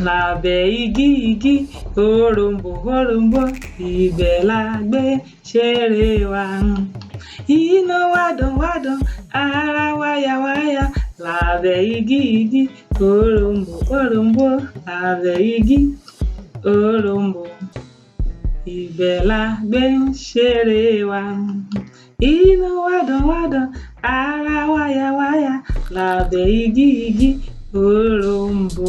Lábẹ́ igi òrombó ibẹ̀ la gbé ṣeré wa. Iná wa dán ara wáyà lábẹ́ igi òrombó lábẹ́ igi òrombó ibẹ̀ la gbé ṣeré wa. Iná wa dán ara wáyà lábẹ́ igi òrombó.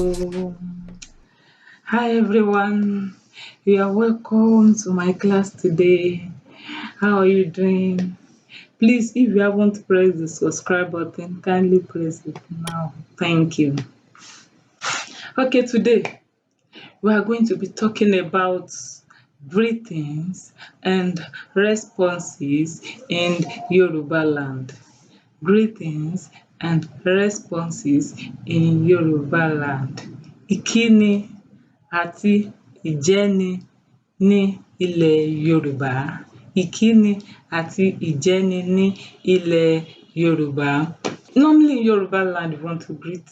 Hi everyone, you are welcome to my class today. How are you doing? Please, if you haven't pressed the subscribe button, kindly press it now. Thank you. Okay, today we are going to be talking about greetings and responses in Yoruba land. Greetings and responses in Yoruba land. Ìkíni àti ìjẹ́ni ní ilẹ̀ Yorùbá. Ìkíni àti ìjẹ́ni ní ilẹ̀ Yorùbá. Normally in Yoruba land, if you want to greet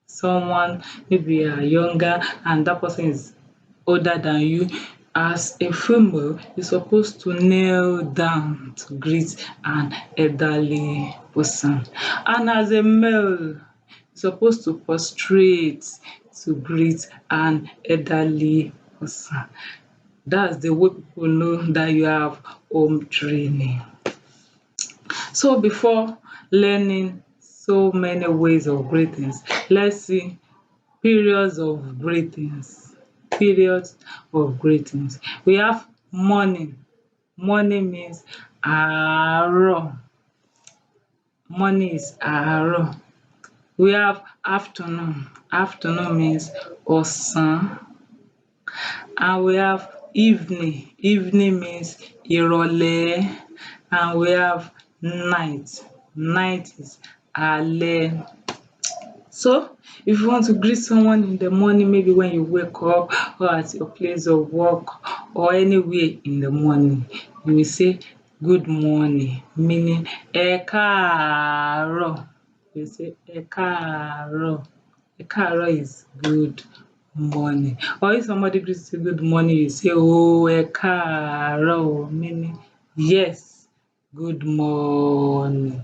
someone, maybe you are younger and that person is older than you, as a female, you're supposed to kneel down to greet an elderly person. And as a male, you're supposed to prostrate to greet an elderly person. That's the way people know that you have home training. So before learning so many ways of greetings, let's see periods of greetings. Periods of greetings. We have morning. Morning means àárọ̀. Morning is àárọ̀. We have afternoon. Afternoon means ọ̀sán. And we have evening. Evening means ìrọ̀lẹ́. And we have night. Night is alẹ́. So, if you want to greet someone in the morning, maybe when you wake up or at your place of work or anywhere in the morning, you will say good morning, meaning ẹ káàárọ̀. You say ẹ káàárọ̀. Ẹ káàárọ̀ is good morning. Or if somebody greets you good morning, you say ẹ káàárọ̀, meaning yes, good morning.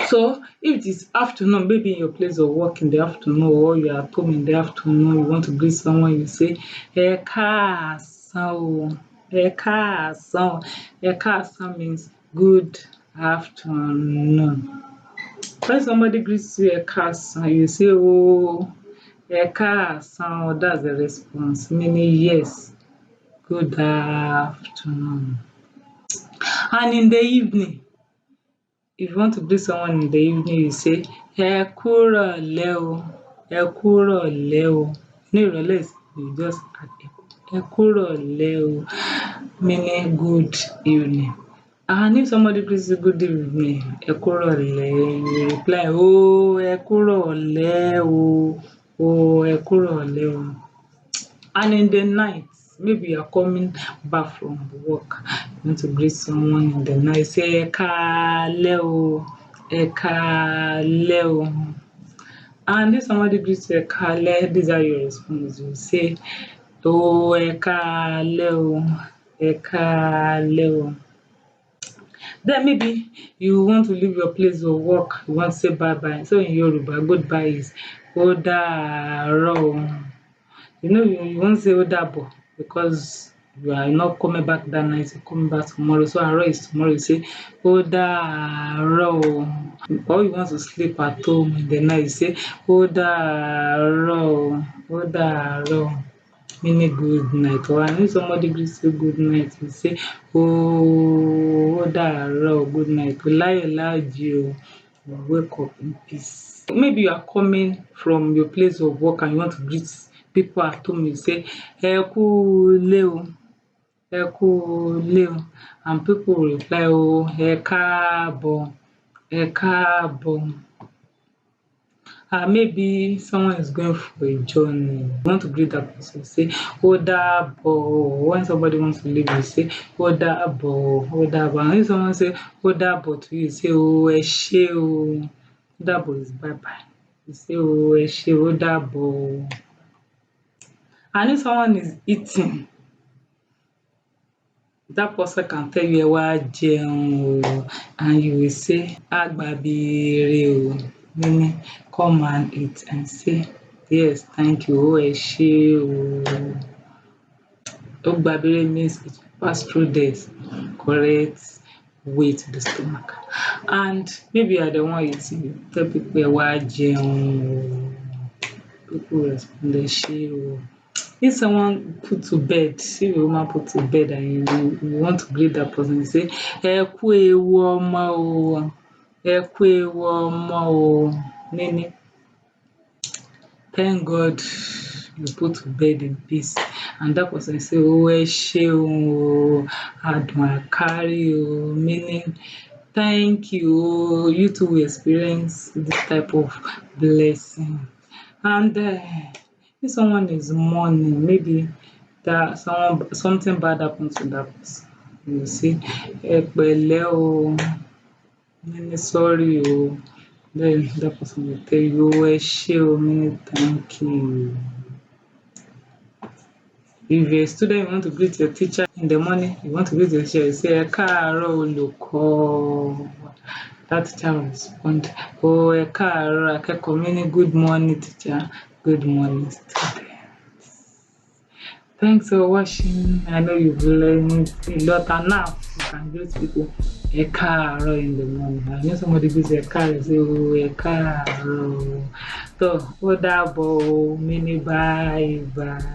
So if it is afternoon, maybe in your place of work in the afternoon, or you are at home in the afternoon, you want to greet someone, you say ẹ káàsán o. Ẹ káàsán. Ẹ káàsán means good afternoon. When somebody greets you ẹ káàsán, you say ẹ káàsán. That's the response, meaning yes, good afternoon. And in the evening, if you want to greet someone in the evening, you say ẹ kúrọ̀lẹ́ o. Ẹ kúrọ̀lẹ́ o. Ní ìrọ̀lẹ́, you just add ẹ kúrọ̀lẹ́ o, meaning good evening. And if somebody greets you good evening, ẹ kúrọ̀lẹ́, you reply ẹ kúrọ̀lẹ́ o. Ẹ kúrọ̀lẹ́ o. And in the night, maybe you are coming back from work, you want to greet someone in the night, say ẹ káalẹ́ o. Ẹ káalẹ́ o. And if somebody greets you ẹ káalẹ́, these are your responses. You say ẹ káalẹ́ o. Ẹ káalẹ́ o. Then maybe you want to leave your place of work, you want to say bye-bye. So in Yoruba, goodbye is ó dàárọ̀ o. You won't say ó dàbọ̀ because you are not coming back that night, you're coming back tomorrow. So àárọ̀ is tomorrow, you say ó dàárọ̀ o. Or you want to sleep at home in the night, you say ó dàárọ̀ o. Ó dàárọ̀ o, meaning good night. Or if somebody greets you good night, you say ó dàárọ̀ o, good night. Láyọ̀ láàjì o. Wake up in peace. Maybe you are coming from your place of work and you want to greet people at home, you say ẹ kúulé o. Ẹ kúulé o. And people will reply ẹ káàbọ̀. Ẹ káàbọ̀. Maybe someone is going for a journey, you want to greet that person, say ó dàbọ̀. When somebody wants to leave, you say ó dàbọ̀. Ó dàbọ̀. And if someone say ó dàbọ̀ to you, say ẹ ṣé o. Dàbọ̀ is bye-bye. You say, oh, ẹ ṣé, ó dàbọ̀. And if someone is eating, that person can tell you, ẹ wá jẹun o, and you will say, á gbàbíire o, meaning come and eat, and say, yes, thank you, oh, ẹ ṣé o. Ó gbàbíire means it pass through the correct way to the stomach. And maybe you are the one eating, you tell people, ẹ wá jẹun o. People respond, ẹ ṣé o. If someone put to bed, if a woman put to bed and you want to greet that person, you say, ẹ kú ewu ọmọ o, ẹ kú ewu ọmọ o, meaning thank God you put to bed in peace. And that person say, oh, ẹ ṣeun o, adùn àkárí o, meaning thank you o, you too will experience this type of blessing. And if someone is mourning, maybe that something bad happened to that person, you say, ẹ pẹ̀lẹ́ o, meaning sorry o. Then that person will tell you, ẹ ṣé o, meaning thank you. If you're a student, you want to greet your teacher in the morning, you want to greet your teacher, you say, ẹ káàárọ̀ olùkọ́. That teacher will respond, oh, ẹ káàárọ̀ akẹ́kọ̀ọ́, meaning good morning teacher, good morning student. Thanks for watching. I know you've learned a lot, and now you can greet people ẹ káàárọ̀ in the morning. I know somebody greets ẹ káàárọ̀, say, oh, ẹ káàárọ̀. So, ó dàbọ̀ o, meaning bye bye.